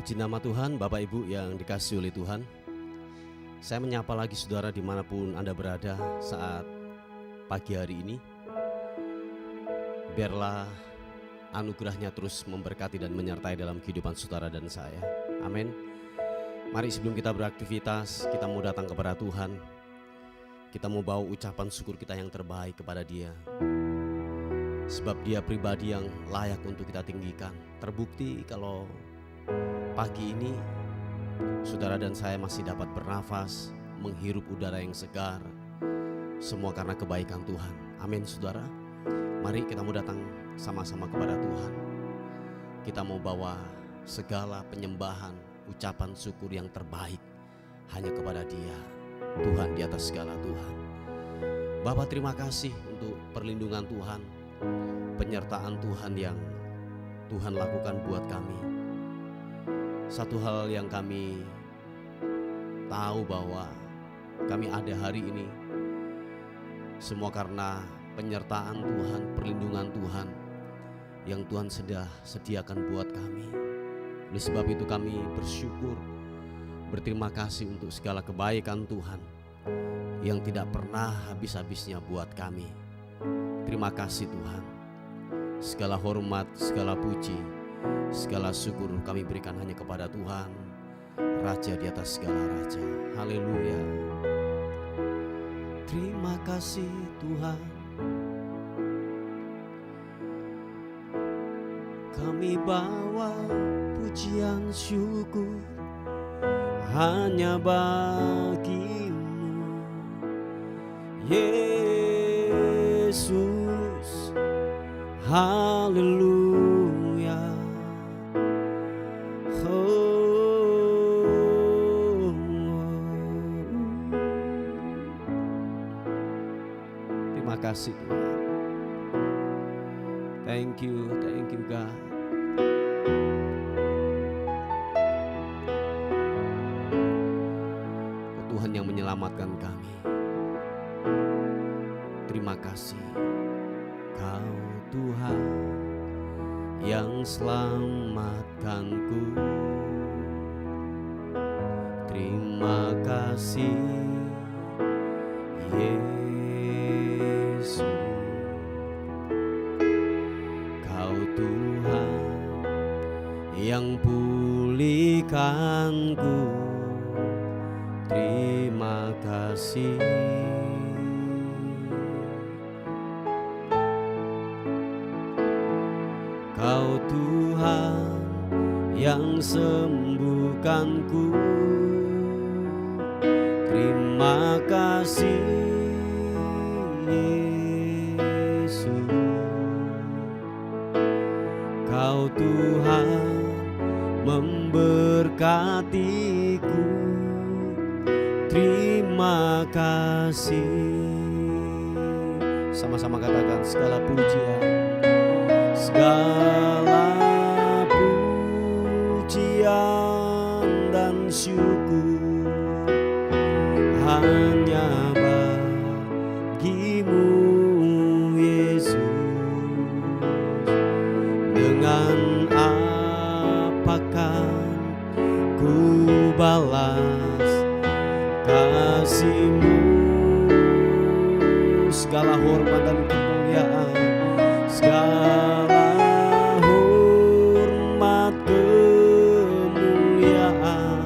Puji nama Tuhan, Bapak Ibu yang dikasihi oleh Tuhan. Saya menyapa lagi saudara dimanapun Anda berada saat pagi hari ini. Biarlah anugerahnya terus memberkati dan menyertai dalam kehidupan saudara dan saya. Amin. Mari sebelum kita beraktivitas, kita mau datang kepada Tuhan. Kita mau bawa ucapan syukur kita yang terbaik kepada Dia. Sebab Dia pribadi yang layak untuk kita tinggikan. Terbukti kalau pagi ini saudara dan saya masih dapat bernafas, menghirup udara yang segar. Semua karena kebaikan Tuhan. Amin saudara. Mari kita mau datang sama-sama kepada Tuhan. Kita mau bawa segala penyembahan, ucapan syukur yang terbaik hanya kepada Dia, Tuhan di atas segala Tuhan. Bapa, terima kasih untuk perlindungan Tuhan, penyertaan Tuhan yang Tuhan lakukan buat kami. Satu hal yang kami tahu bahwa kami ada hari ini semua karena penyertaan Tuhan, perlindungan Tuhan yang Tuhan sudah sediakan buat kami. Oleh sebab itu kami bersyukur, berterima kasih untuk segala kebaikan Tuhan yang tidak pernah habis-habisnya buat kami. Terima kasih Tuhan. Segala hormat, segala puji, segala syukur kami berikan hanya kepada Tuhan, Raja di atas segala raja. Haleluya. Terima kasih Tuhan. Kami bawa pujian syukur hanya bagimu, Yesus. Haleluya. Terima kasih Tuhan. Thank you God. Tuhan yang menyelamatkan kami. Terima kasih. Kau Tuhan yang selamatkanku. Terima kasih Yesus. Kau Tuhan yang pulihkanku. Terima kasih. Kau Tuhan yang sembuhkanku. Terima kasih Yesus. Kau Tuhan memberkatiku. Terima kasih. Sama-sama katakan segala pujian, segala pujian dan syukur hanya bagimu Yesus. Dengan apakah ku balas kasih-Mu? Segala hormat dan kemuliaan, segala hormat kemuliaan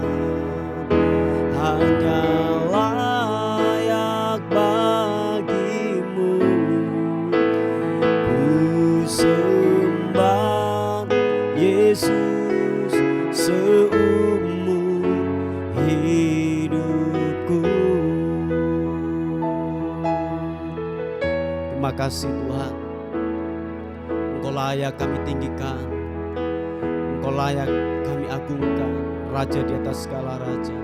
hanya layak bagimu. Ku sembah Yesus seumur hidupku. Terima kasih Tuhan. Engkau layak kami tinggikan, Engkau layak kami agungkan, Raja di atas segala raja.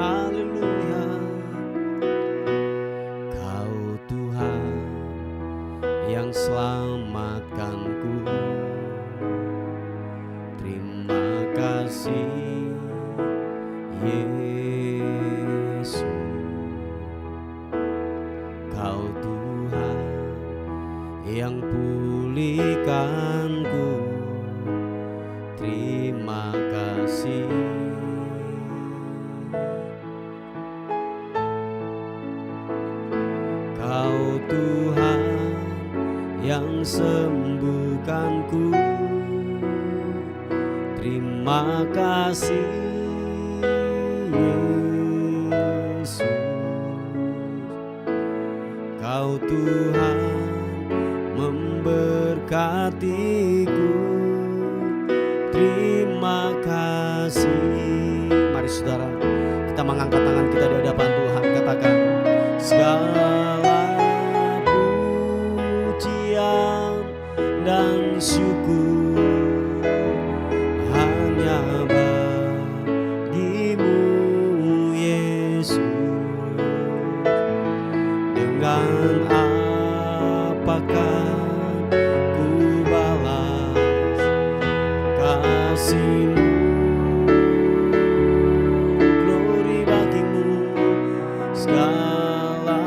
Haleluya. Kau Tuhan yang selamatkanku. Terima kasih Yesus. Kau Tuhan yang pulihkanku. Terima kasih sembuhkanku. Terima kasih Yesus, Kau Tuhan memberkatiku. Terima kasih. Mari saudara, kita mengangkat tangan kita di hadapan Tuhan. Katakan, segala pujian dan syukur hanya bagimu Yesus. Dengan apakah ku balas kasih-Mu? Glory bagimu, segala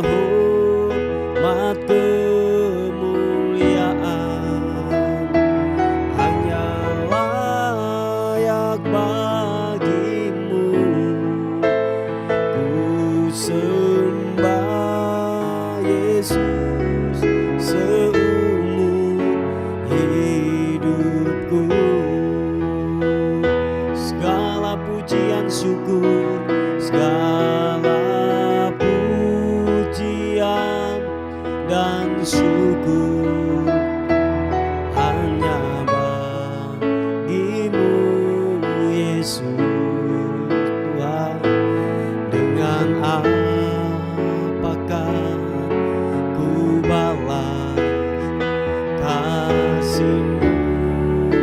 hormat kemuliaan hanya layak bagimu. Ku sembah Yesus seumur hidupku. Segala pujian syukur, segala pujian dan syukur hanya bagimu Yesus. Tuhan, dengan apakah ku balas kasih-Mu?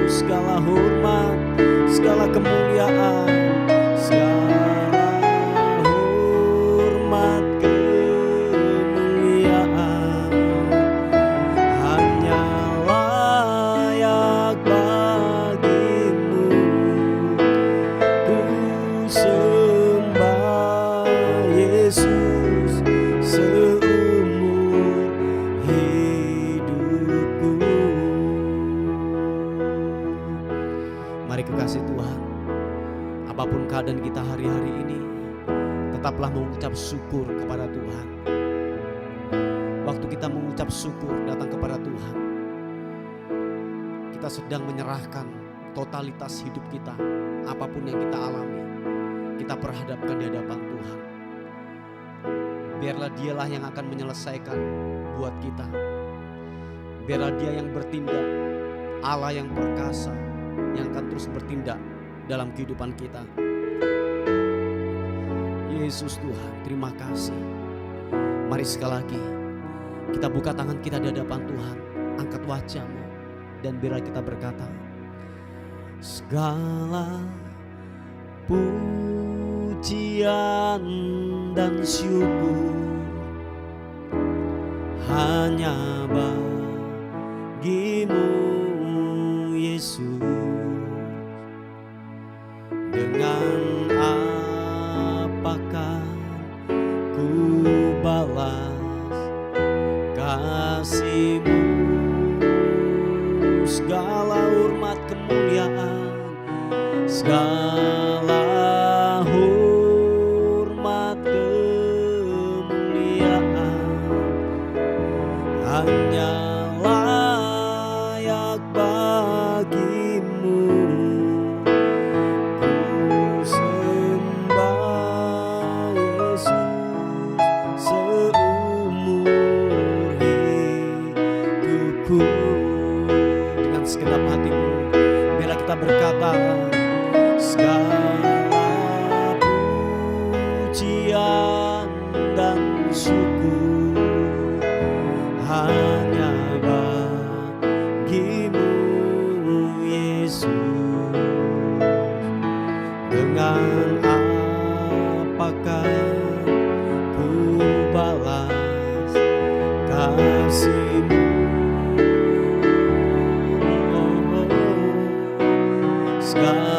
Segala hormat, segala kemuliaan, segala hormat kemuliaan hanya layak bagimu. Ku sembah Yesus seumur hidupku. Mari kekasih Tuhan, apapun keadaan kita hari-hari ini, tetaplah mengucap syukur kepada Tuhan. Waktu kita mengucap syukur datang kepada Tuhan, kita sedang menyerahkan totalitas hidup kita. Apapun yang kita alami, kita perhadapkan di hadapan Tuhan. Biarlah Dialah yang akan menyelesaikan buat kita. Biarlah Dia yang bertindak, Allah yang perkasa, yang akan terus bertindak dalam kehidupan kita. Yesus Tuhan, terima kasih. Mari sekali lagi kita buka tangan kita di hadapan Tuhan. Angkat wajah-Mu dan biarlah kita berkata, segala pujian dan syukur hanya bagimu Yesus. Dengan apakah ku balas kasih-Mu? Segala hormat kemuliaan, segala hormat kemuliaan hanya layak bagimu. Ku sembah Yesus seumur hidupku. Dengan segenap hatimu, biarlah kita berkata, segala pujian dan syukur hanya bagimu Yesus. Dengan apakah ku balas kasih-Mu? Segala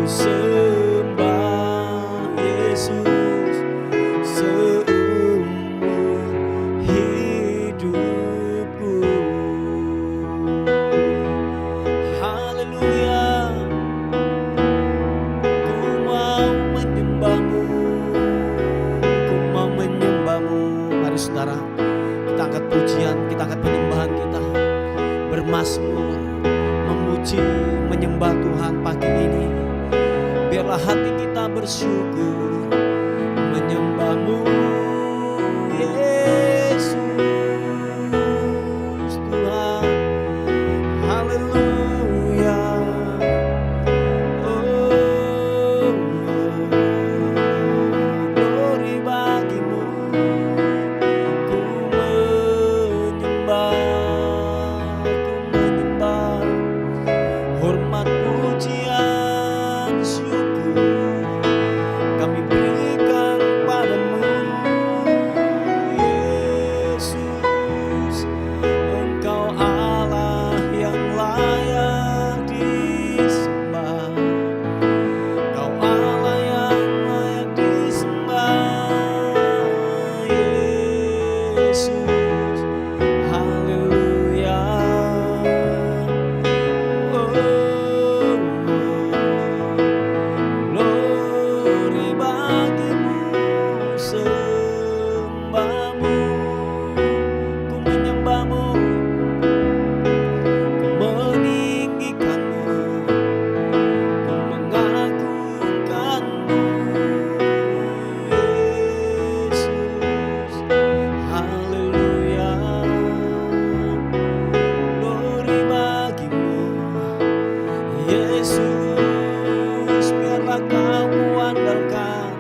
sembah Yesus seumur hidupku. Haleluya, ku mau menyembahmu, ku mau menyembahmu. Mari saudara, kita angkat pujian, kita angkat penyembahan kita, bermazmur, memuji, menyembah Tuhan pagi ini. Biarlah hati kita bersyukur, menyembahmu Yesus Tuhan. Haleluya. Oh, glory bagimu, ku menyembah, hormat pujian syukur kami berikan padamu Yesus. Engkau Allah yang layak disembah, Engkau Allah yang layak disembah Yesus. Haleluya. Glory bagimu, sembahmu, ku menyembahmu, ku meninggikanmu, ku mengagungkanmu Yesus. Haleluya. Glory bagimu Yesus. Biarlah kau kuandalkan,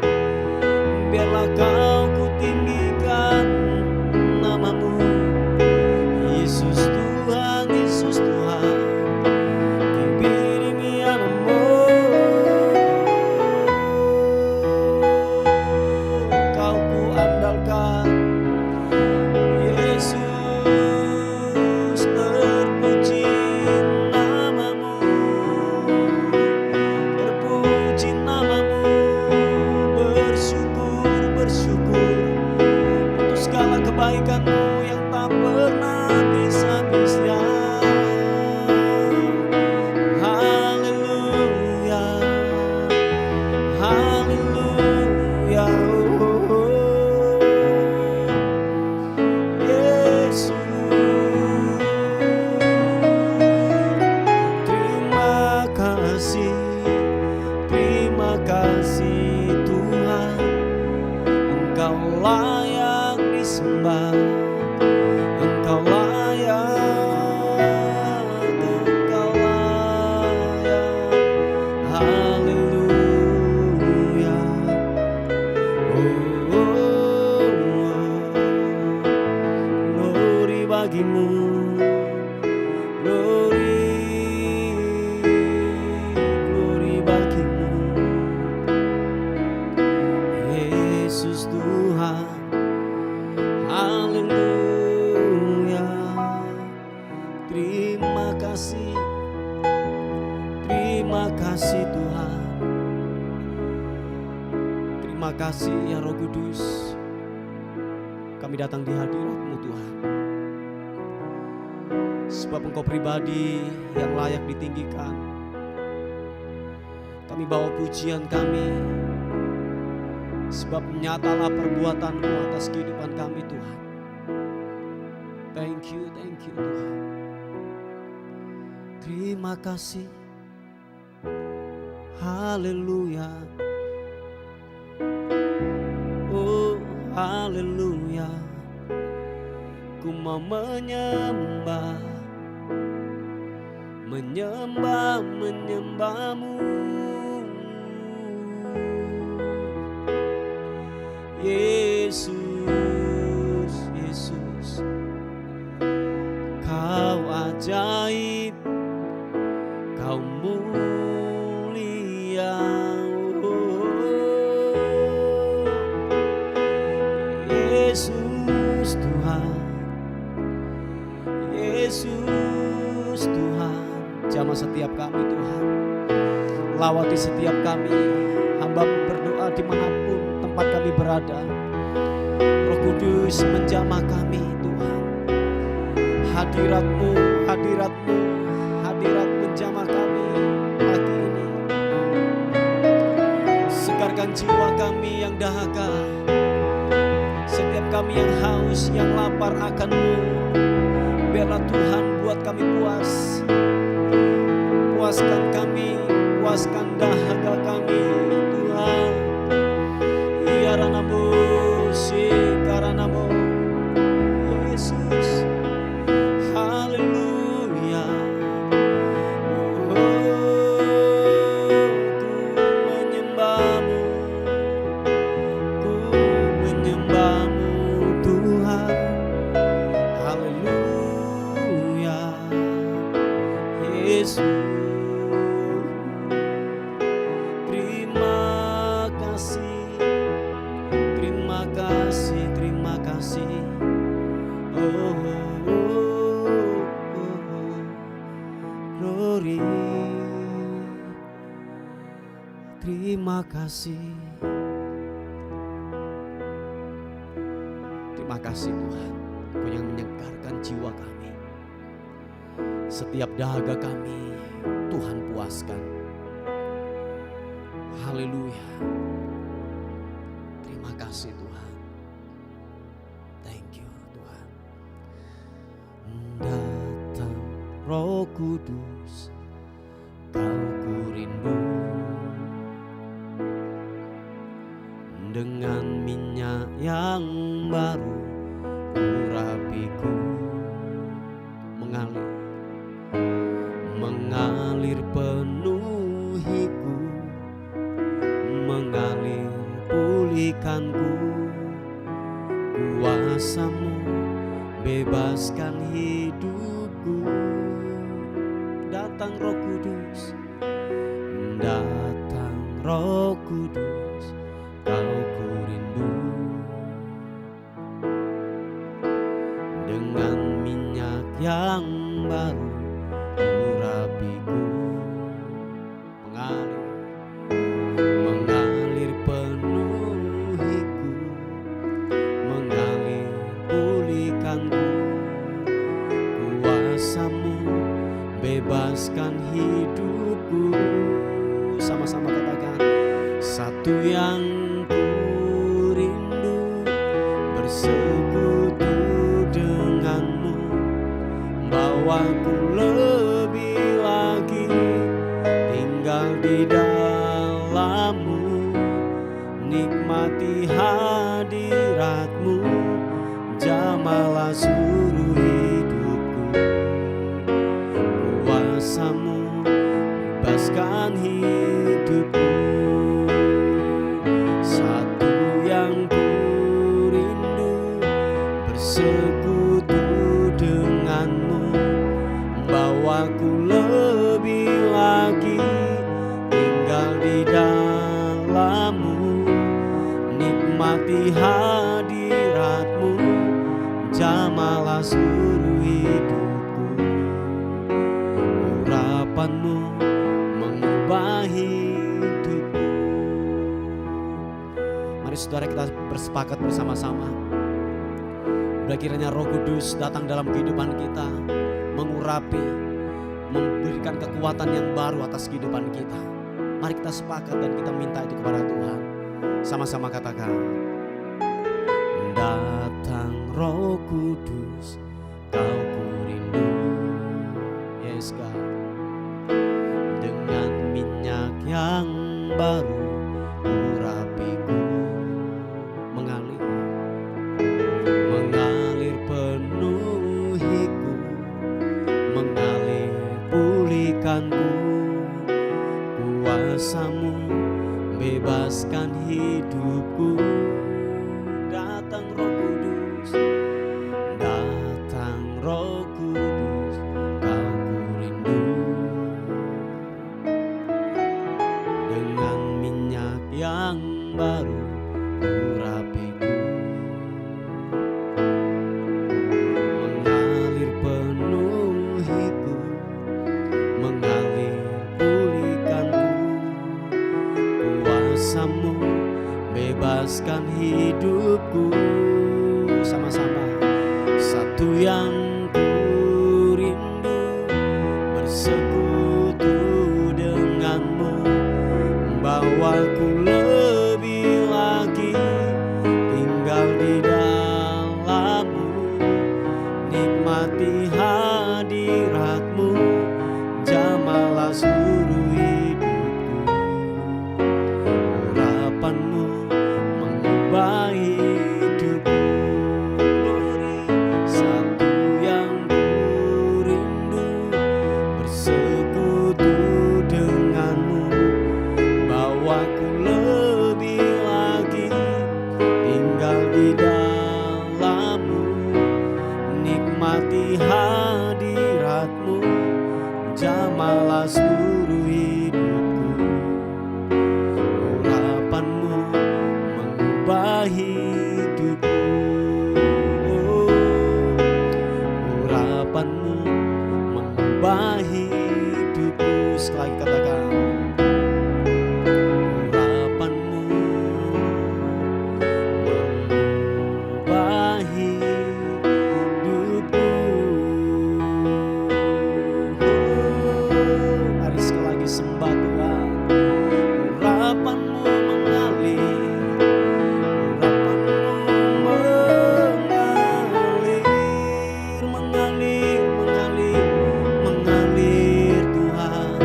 biarlah kau kutinggikan namamu Yesus Tuhan, Yesus Tuhan. Kibirimi anamu, kau kuandalkan Yesus. Terpuji namamu, terpuji namamu. Bersyukur, bersyukur untuk segala kebaikanmu yang tak pernah bisa-bisa. Haleluya, haleluya. Yesus, terima kasih, terima kasih Tuhan. Engkau layak disembah, Engkau layak, Engkau layak. Haleluya. Glory bagimu, glory bagimu Yesus Tuhan. Haleluya. Terima kasih, terima kasih Tuhan. Terima kasih ya Roh Kudus. Kami datang di hadirat-Mu Tuhan, sebab Engkau pribadi yang layak ditinggikan. Kami bawa pujian kami, sebab nyatalah perbuatan-Mu atas kehidupan kami Tuhan. Thank you Tuhan. Terima kasih. Haleluya. Oh haleluya. Ku mau menyembah, menyembah, menyembahmu Yesus, Yesus. Kau ajaib, Kau mulia, Yesus Tuhan, Yesus Tuhan. Jamah setiap kami Tuhan. lawati setiap kami. Hamba-Mu berdoa dimanapun tempat kami berada. Roh Kudus menjamah kami Tuhan. Hadirat-Mu, hadirat-Mu, hadirat menjamah kami pagi ini. Segarkan jiwa kami yang dahaga, setiap kami yang haus, yang lapar akan-Mu. Biarlah Tuhan buat kami puas. Puaskan kami, puaskan dahaga kami Tuhan. Ya Ranamu, Sikaranamu, Yesus. Haleluya. Oh, ku menyembah-Mu, ku menyembah-Mu Tuhan. Haleluya, Yesus. Terima kasih, terima kasih, terima kasih. Oh, oh, oh, oh. Glory. Terima kasih. Terima kasih Tuhan, Kau yang menyegarkan jiwa kami. Setiap dahaga kami Tuhan puaskan. Haleluya. Terima kasih Tuhan. Thank you Tuhan. Datang Roh Kudus, Kau ku rindu. Dengan minyak yang baru urapiku mengalir, mengalir penuhiku, mengalir pulihkanku. Kuasa-Mu bebaskan hidupku. Datang Roh Kudus, datang Roh Kudus, Kau ku rindu. Dengan minyak yang baru urapiku, mengalir, mengalir penuhiku, mengalir pulihkanku. Kuasa-Mu bebaskan hidupku. Sama-sama katakan. Satu yang ku rindu, bersekutu dengan-Mu, bawaku lebih lagi tinggal di dalam-Mu, nikmati hadirat-Mu, jamalah seluruh hidupku. Kuasa-Mu bebaskan hidupku. Satu yang ku rindu, bersekutu dengan-Mu, bawaku lebih lagi tinggal di dalam-Mu, nikmati hadirat-Mu, jamalah seluruh hidupku. Urapan-Mu mengubah hidupku. Mari saudara kita bersepakat bersama-sama. Udah kiranya Roh Kudus datang dalam kehidupan kita, mengurapi, memberikan kekuatan yang baru atas kehidupan kita. Mari kita sepakat dan kita minta itu kepada Tuhan. Sama-sama katakan. Datang Roh Kudus, Kau ku rindu. Yes God. Dengan minyak yang baru urapiku, mengalir, mengalir penuhiku, mengalir pulihkanku. Kuasa-Mu bebaskan hidupku. Datang Roh Kudus, datang Roh Kudus, Kau ku rindu. Dengan minyak yang baru urapiku, mengalir penuhiku, mengalir pulihkanku. kuasa-Mu bebaskan hidupku. Sama-sama. Satu yang ku rindu, bersekutu denganmu, bawaku lebih lagi tinggal di dalammu, nikmati hadiratmu, jamalah seluruh hidupku. Urapanmu mengubah hidupku. Glory. Satu yang ku rindu, bersekutu denganmu, bawaku lebih lagi tinggal di dalammu, nikmati hadiratmu, jamalah seluruh hidupku. Urapanmu mengubah hidupku. Urapanmu mengubah hidupku. Sekali katakan, urapanmu mengubah hidupku. Mari sekali lagi sembah Tuhan. Urapanmu mengalir, urapanmu mengalir Tuhan,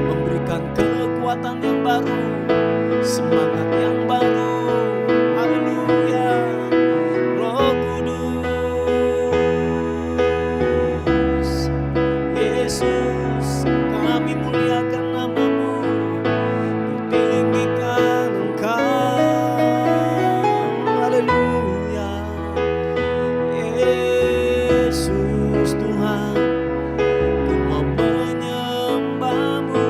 memberikan kekuatan yang baru, semangat yang baru. Haleluya. Roh Kudus, Yesus, kami muliakan nama-Mu, tinggikan Engkau. Haleluya. Yesus Tuhan, ku mau menyembah-Mu.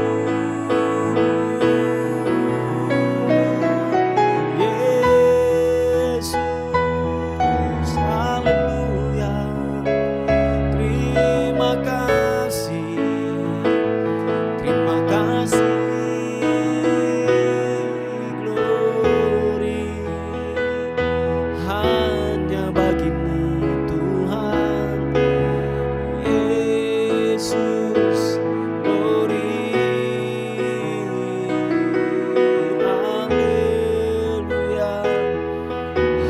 Yesus, haleluya. Terima kasih, terima kasih. Glory hanya bagimu Tuhan. Yesus, glory. Haleluya,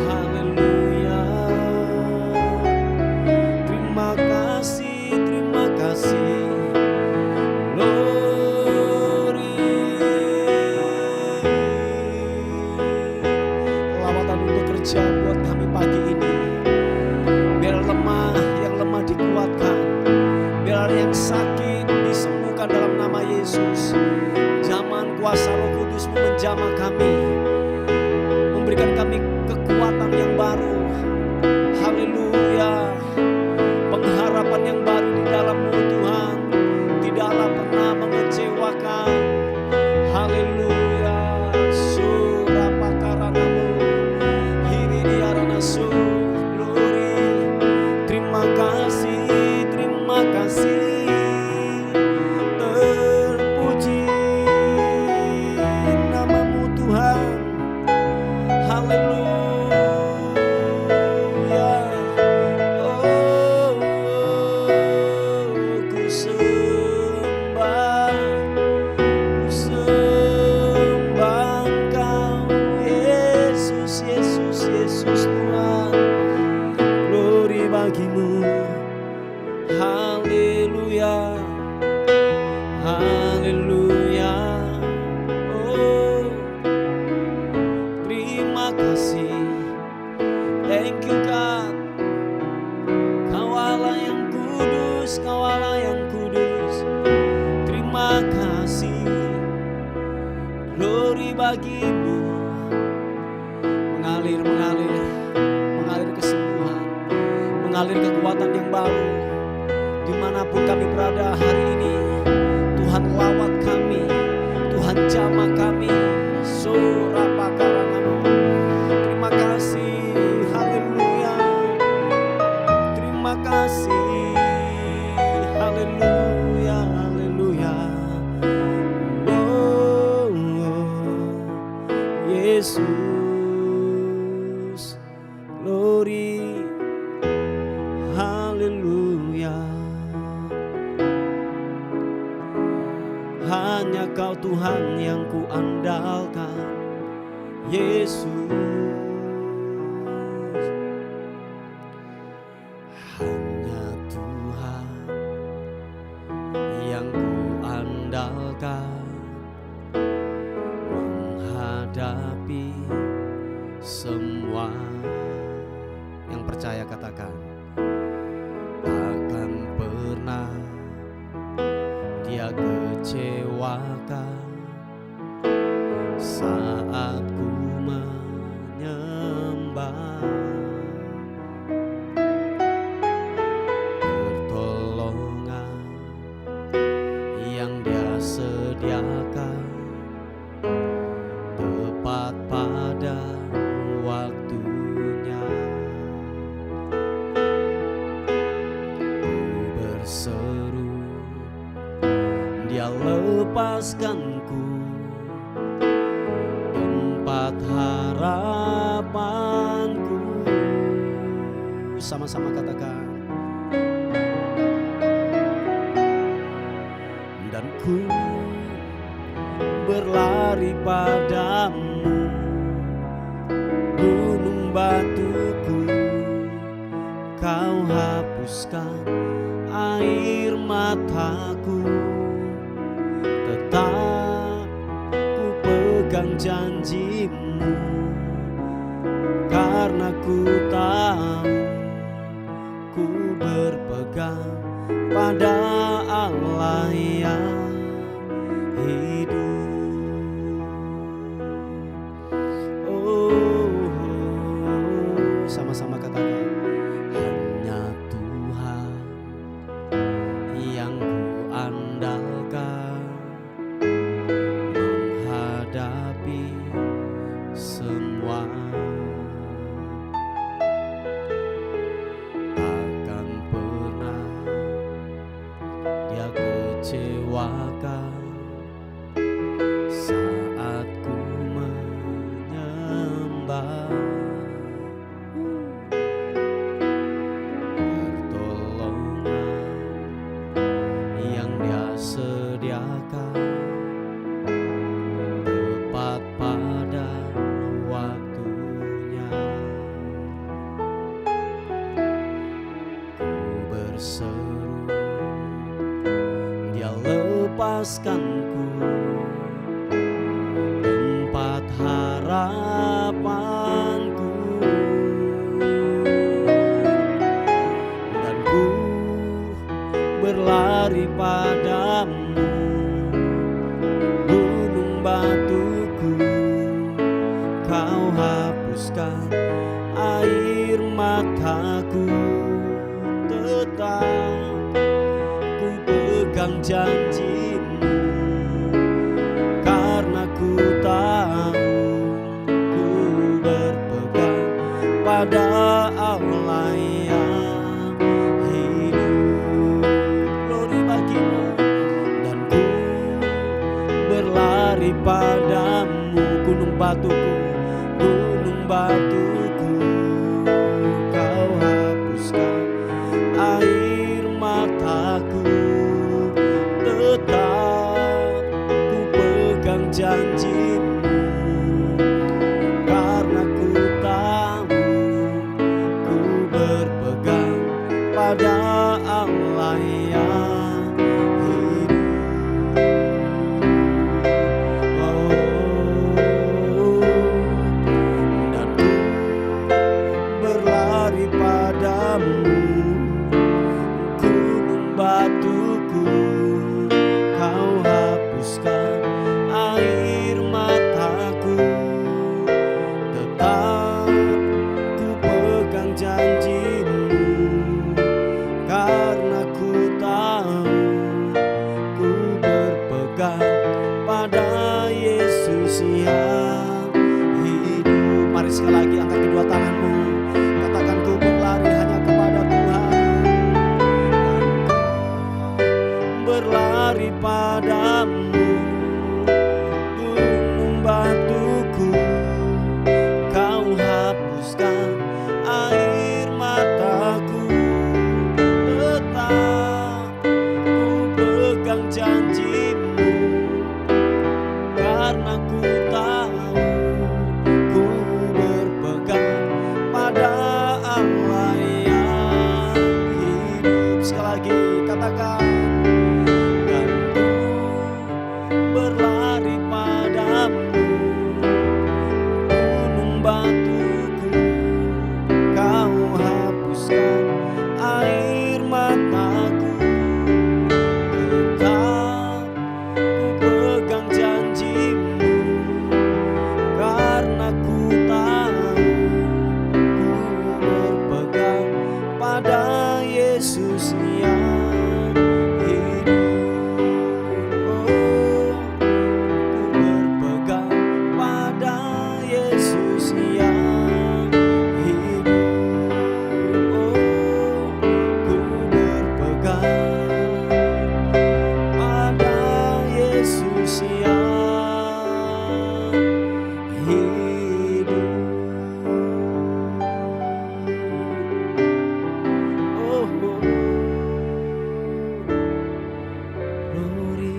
haleluya. Terima kasih, terima kasih. Glory. Lawatan untuk kerja buat kami pagi ini. Biar yang lemah dikuatkan, biar yang sakit disembuhkan dalam nama Yesus. Zaman kuasa Roh Kudus menjamah kami, memberikan kami kekuatan yang baru. Haleluya. Pengharapan yang baru di dalam-Mu Tuhan, tidaklah pernah mengecewakan. Haleluya. Surapakaranamu, hiridiaranasu. Glory. Terima kasih, terima kasih. Terpuji nama-Mu Tuhan. Haleluya. Oh, ku sembah Engkau. Yesus, Yesus, Yesus Tuhan. Glory bagimu. Haleluya, haleluya. Oh, terima kasih. Thank you God. Kau Allah yang kudus, Kau Allah yang kudus. Terima kasih. Glory bagimu. Mengalir, mengalir, mengalir kesembuhan, mengalir kekuatan yang baru. Dimanapun kami berada hari ini, Tuhan lawat kami, Tuhan jamah kami. Surapakaranamu. Terima kasih. Haleluya. Terima kasih. Haleluya, haleluya. Oh, oh. Yesus. Glory, haleluya. Hanya Kau Tuhan yang ku andalkan, Yesus. Hanya Tuhan yang ku andalkan menghadapi semua. Yang percaya katakan, takkan pernah Dia kecewakan saat ku menyembah. Pertolongan yang Dia sediakan tepat pada waktunya. Ku berseru, Dia lepaskanku, tempat harapanku. Sama-sama katakan. Dan ku berlari padamu, gunung batuku, Kau hapuskan air mataku. Tetap ku pegang janji-Mu, karena ku tahu ku berpegang pada Allah yang hidup. Oh, sama-sama katakan, hanya Tuhan yang ku andalkan menghadapi semua. Takkan pernah Dia kecewakan saat ku menyembah. Pertolongan yang Dia sediakan tepat pada waktunya. Ku berseru, Dia lepaskanku, tempat harapanku. Dan ku berlari padamu, gunung batuku, Kau hapuskan air mataku. Tetap ku pegang janji-Mu, karena ku tahu ku berpegang pada Allah yang hidup. Glory bagi-Mu. Dan ku berlari padamu, gunung batuku, gunung batuku, Kau hapuskan air mataku. Tetap ku pegang janji-Mu, karena ku tahu ku berpegang pada Allah yang hidup. Oh, dan ku berlari padamu, gunung batuku, Kau hapuskan air mataku. Tetap ku pegang janji-Mu, karena ku tahu ku berpegang pada Yesus yang hidup. Mari sekali lagi angkat kedua tanganmu, katakan, ku berlari hanya kepada Tuhan. Berlari padamu, gunung batuku, tahu ku berpegang pada Allah yang hidup. Sekali lagi katakan, dan ku berlari padamu, gunung batuku kau hapuskan air mataku. Tetap ku pegang janjimu, karena ku tahu ku berpegang pada Yesus yang hidup. Oh, ku berpegang pada Yesus yang hidup. Oh, ku berpegang pada Yesus yang hidup. Oh, glory.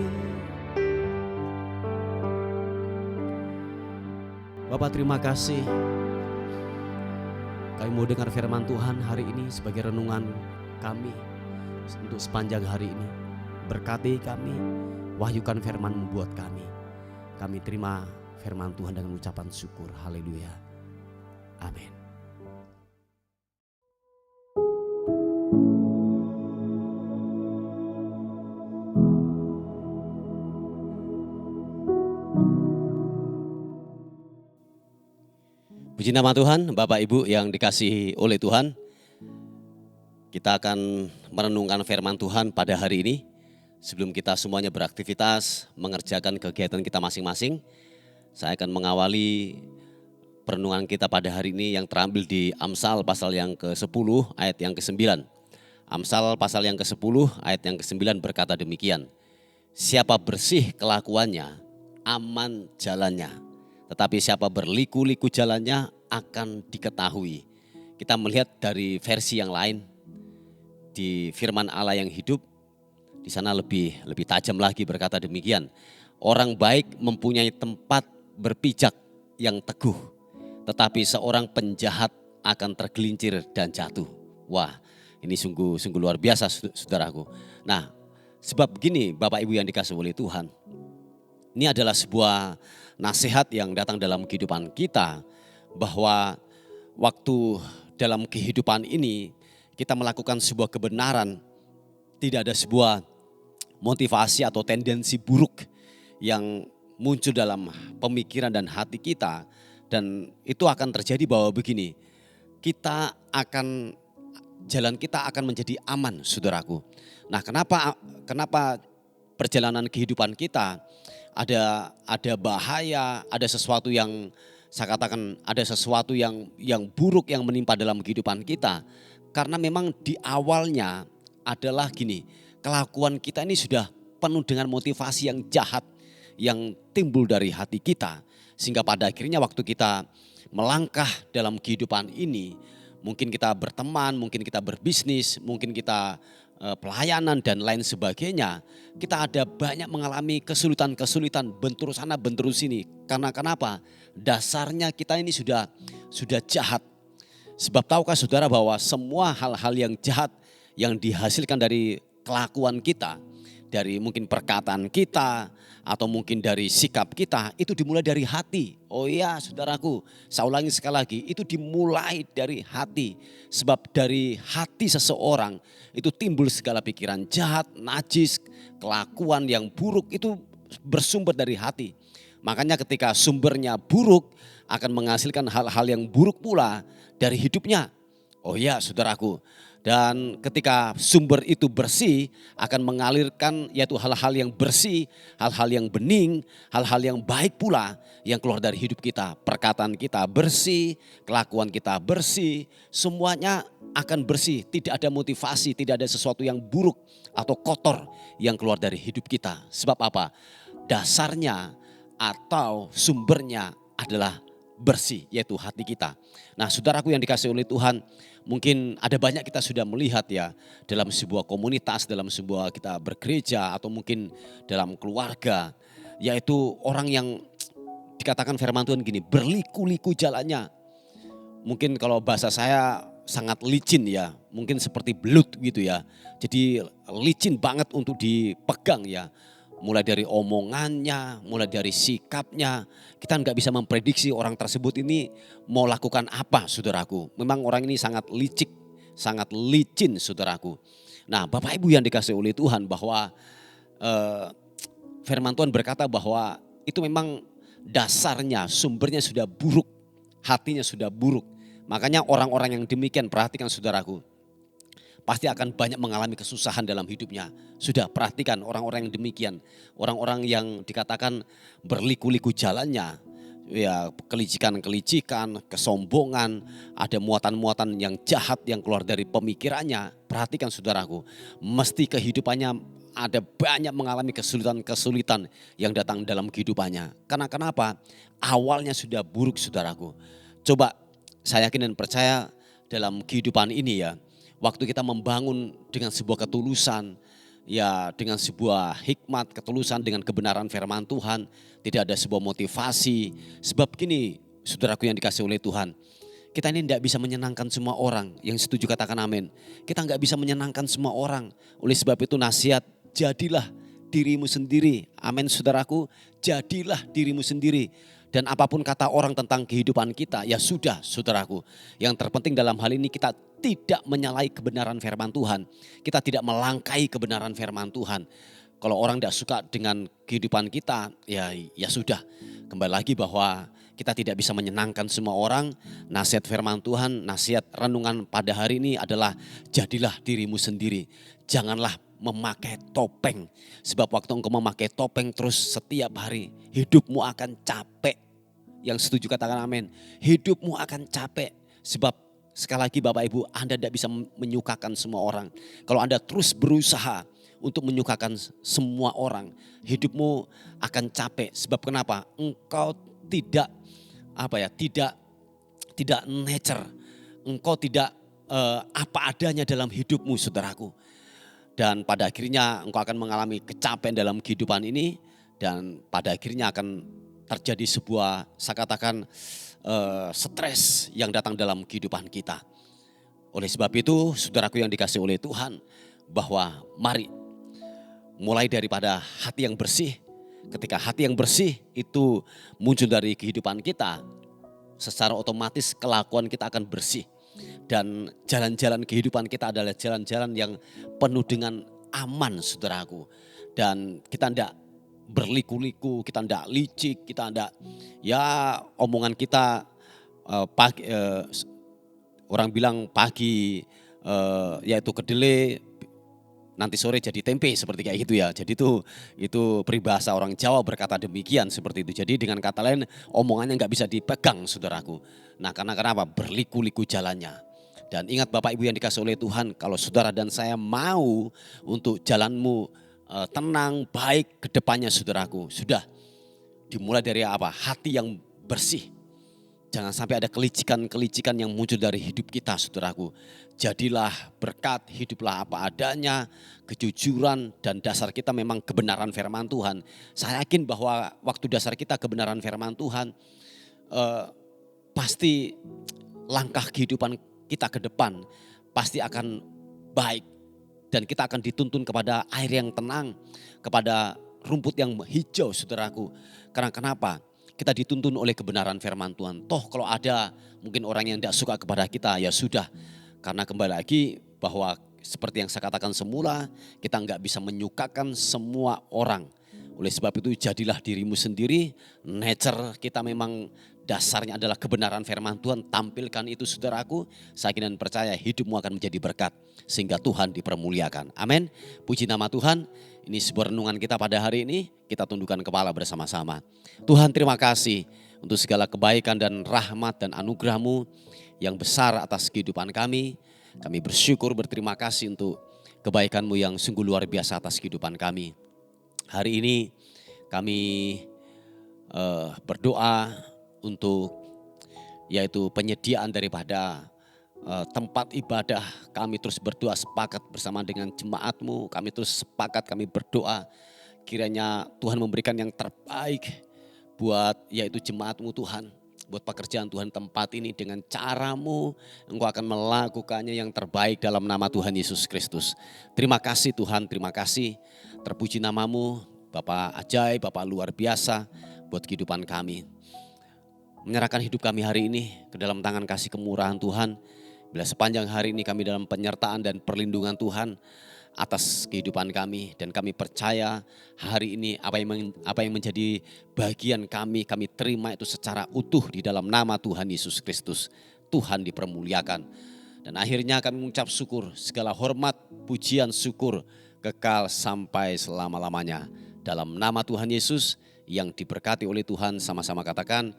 Bapak, terima kasih. Kami mau dengar firman Tuhan hari ini sebagai renungan kami untuk sepanjang hari ini. Berkati kami, wahyukan firman-Mu buat kami. Kami terima firman Tuhan dengan ucapan syukur. Haleluya. Amin. Puji nama Tuhan, Bapak Ibu yang dikasihi oleh Tuhan. Kita akan merenungkan firman Tuhan pada hari ini. Sebelum kita semuanya beraktivitas, mengerjakan kegiatan kita masing-masing, saya akan mengawali perenungan kita pada hari ini yang terambil di Amsal pasal yang ke-10 ayat yang ke-9. Amsal pasal yang ke-10 ayat yang ke-9 berkata demikian. Siapa bersih kelakuannya, aman jalannya. Tetapi siapa berliku-liku jalannya akan diketahui. Kita melihat dari versi yang lain di firman Allah yang hidup. Di sana lebih tajam lagi berkata demikian. Orang baik mempunyai tempat berpijak yang teguh. Tetapi seorang penjahat akan tergelincir dan jatuh. Wah, ini sungguh luar biasa saudaraku. Nah, sebab begini Bapak Ibu yang dikasihi oleh Tuhan. Ini adalah sebuah nasihat yang datang dalam kehidupan kita, bahwa waktu dalam kehidupan ini kita melakukan sebuah kebenaran, tidak ada sebuah motivasi atau tendensi buruk yang muncul dalam pemikiran dan hati kita. Dan itu akan terjadi bahwa begini, jalan kita akan menjadi aman saudaraku. Nah, kenapa perjalanan kehidupan kita ada bahaya, ada sesuatu yang saya katakan ada sesuatu yang buruk yang menimpa dalam kehidupan kita. Karena memang di awalnya adalah gini, kelakuan kita ini sudah penuh dengan motivasi yang jahat yang timbul dari hati kita. Sehingga pada akhirnya waktu kita melangkah dalam kehidupan ini, mungkin kita berteman, mungkin kita berbisnis, mungkin kita pelayanan dan lain sebagainya, kita ada banyak mengalami kesulitan-kesulitan, bentur sana bentur sini. Karena kenapa? Dasarnya kita ini sudah jahat. Sebab tahukah saudara bahwa semua hal-hal yang jahat yang dihasilkan dari kelakuan kita, dari mungkin perkataan kita atau mungkin dari sikap kita, itu dimulai dari hati. Oh iya saudaraku, saya ulangi sekali lagi, itu dimulai dari hati. Sebab dari hati seseorang itu timbul segala pikiran jahat, najis, kelakuan yang buruk itu bersumber dari hati. Makanya ketika sumbernya buruk akan menghasilkan hal-hal yang buruk pula dari hidupnya. Oh iya saudaraku. Dan ketika sumber itu bersih akan mengalirkan yaitu hal-hal yang bersih, hal-hal yang bening, hal-hal yang baik pula yang keluar dari hidup kita. Perkataan kita bersih, kelakuan kita bersih, semuanya akan bersih. Tidak ada motivasi, tidak ada sesuatu yang buruk atau kotor yang keluar dari hidup kita. Sebab apa? Dasarnya atau sumbernya adalah bersih, yaitu hati kita. Nah saudaraku yang dikasihi oleh Tuhan, mungkin ada banyak kita sudah melihat ya dalam sebuah komunitas, dalam sebuah kita bergereja atau mungkin dalam keluarga, yaitu orang yang dikatakan firman Tuhan gini, berliku-liku jalannya. Mungkin kalau bahasa saya sangat licin ya, mungkin seperti belut gitu ya. Jadi licin banget untuk dipegang ya. Mulai dari omongannya, mulai dari sikapnya. Kita nggak bisa memprediksi orang tersebut ini mau lakukan apa, saudaraku. Memang orang ini sangat licik, sangat licin, saudaraku. Nah, Bapak Ibu yang dikasih oleh Tuhan, bahwa firman Tuhan berkata bahwa itu memang dasarnya, sumbernya sudah buruk, hatinya sudah buruk. Makanya orang-orang yang demikian, perhatikan saudaraku, pasti akan banyak mengalami kesusahan dalam hidupnya. Sudah perhatikan orang-orang yang demikian, orang-orang yang dikatakan berliku-liku jalannya, ya kelicikan-kelicikan, kesombongan, ada muatan-muatan yang jahat yang keluar dari pemikirannya. Perhatikan saudaraku, mesti kehidupannya ada banyak mengalami kesulitan-kesulitan yang datang dalam kehidupannya. Karena kenapa? Awalnya sudah buruk, saudaraku. Coba saya yakin dan percaya dalam kehidupan ini ya, waktu kita membangun dengan sebuah ketulusan, ya dengan sebuah hikmat, ketulusan dengan kebenaran firman Tuhan, tidak ada sebuah motivasi. Sebab gini, saudaraku yang dikasih oleh Tuhan, kita ini tidak bisa menyenangkan semua orang. Yang setuju katakan amin. Kita nggak bisa menyenangkan semua orang. Oleh sebab itu nasihat, jadilah dirimu sendiri. Amin saudaraku, jadilah dirimu sendiri. Dan apapun kata orang tentang kehidupan kita, ya sudah saudaraku. Yang terpenting dalam hal ini kita tidak menyalahi kebenaran firman Tuhan. Kita tidak melangkai kebenaran firman Tuhan. Kalau orang tidak suka dengan kehidupan kita, ya sudah. Kembali lagi bahwa kita tidak bisa menyenangkan semua orang. Nasihat firman Tuhan, nasihat renungan pada hari ini adalah jadilah dirimu sendiri. Janganlah memakai topeng. Sebab waktu engkau memakai topeng terus setiap hari, hidupmu akan capek. Yang setuju katakan amin. Hidupmu akan capek. Sebab sekali lagi Bapak Ibu, Anda tidak bisa menyukakan semua orang. Kalau Anda terus berusaha untuk menyukakan semua orang, hidupmu akan capek. Sebab kenapa? Engkau tidak tidak nature. Engkau tidak apa adanya dalam hidupmu, saudaraku. Dan pada akhirnya engkau akan mengalami kecapean dalam kehidupan ini. Dan pada akhirnya akan terjadi sebuah, saya katakan, stres yang datang dalam kehidupan kita. Oleh sebab itu, saudaraku yang dikasih oleh Tuhan, bahwa mari mulai daripada hati yang bersih. Ketika hati yang bersih itu muncul dari kehidupan kita, secara otomatis kelakuan kita akan bersih. Dan jalan-jalan kehidupan kita adalah jalan-jalan yang penuh dengan aman, saudaraku. Dan kita tidak berliku-liku, kita tidak licik, kita tidak, ya omongan kita orang bilang pagi yaitu kedelai, nanti sore jadi tempe, seperti kayak gitu ya. Jadi itu peribahasa orang Jawa berkata demikian, seperti itu. Jadi dengan kata lain, omongannya nggak bisa dipegang, saudaraku. Nah, karena kenapa? Berliku-liku jalannya. Dan ingat Bapak Ibu yang dikasih oleh Tuhan, kalau saudara dan saya mau untuk jalanmu tenang, baik ke depannya, saudaraku, sudah dimulai dari apa? Hati yang bersih. Jangan sampai ada kelicikan-kelicikan yang muncul dari hidup kita, saudaraku. Jadilah berkat, hiduplah apa adanya, kejujuran, dan dasar kita memang kebenaran firman Tuhan. Saya yakin bahwa waktu dasar kita kebenaran firman Tuhan, pasti langkah kehidupan kita ke depan pasti akan baik. Dan kita akan dituntun kepada air yang tenang, kepada rumput yang hijau, saudaraku. Karena kenapa? Kita dituntun oleh kebenaran firman Tuhan. Toh kalau ada mungkin orang yang tidak suka kepada kita, ya sudah. Karena kembali lagi bahwa seperti yang saya katakan semula, kita nggak bisa menyukakan semua orang. Oleh sebab itu jadilah dirimu sendiri. Nature kita memang dasarnya adalah kebenaran firman Tuhan. Tampilkan itu, saudaraku. Saya yakin dan percaya hidupmu akan menjadi berkat. Sehingga Tuhan dipermuliakan. Amin. Puji nama Tuhan. Ini sebuah renungan kita pada hari ini. Kita tundukkan kepala bersama-sama. Tuhan, terima kasih untuk segala kebaikan dan rahmat dan anugerah-Mu yang besar atas kehidupan kami. Kami bersyukur, berterima kasih untuk kebaikan-Mu yang sungguh luar biasa atas kehidupan kami. Hari ini kami berdoa untuk yaitu penyediaan daripada tempat ibadah. Kami terus berdoa sepakat bersama dengan jemaat-Mu. Kami terus sepakat, kami berdoa kiranya Tuhan memberikan yang terbaik buat yaitu jemaat-Mu Tuhan, buat pekerjaan Tuhan tempat ini dengan cara-Mu, Engkau akan melakukannya yang terbaik dalam nama Tuhan Yesus Kristus. Terima kasih Tuhan, terima kasih. Terpuji nama-Mu, Bapak ajaib, Bapak luar biasa buat kehidupan kami. Menyerahkan hidup kami hari ini ke dalam tangan kasih kemurahan Tuhan. Bila sepanjang hari ini kami dalam penyertaan dan perlindungan Tuhan atas kehidupan kami, dan kami percaya hari ini apa yang menjadi bagian kami terima itu secara utuh di dalam nama Tuhan Yesus Kristus. Tuhan dipermuliakan. Dan akhirnya kami mengucap syukur, segala hormat, pujian, syukur kekal sampai selama-lamanya. Dalam nama Tuhan Yesus yang diberkati oleh Tuhan, sama-sama katakan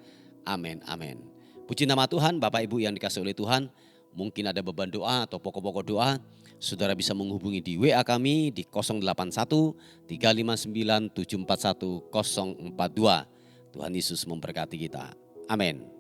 amin, amin. Puji nama Tuhan. Bapak Ibu yang dikasihi oleh Tuhan, mungkin ada beban doa atau pokok-pokok doa, saudara bisa menghubungi di WA kami di 081 359 741 042. Tuhan Yesus memberkati kita. Amin.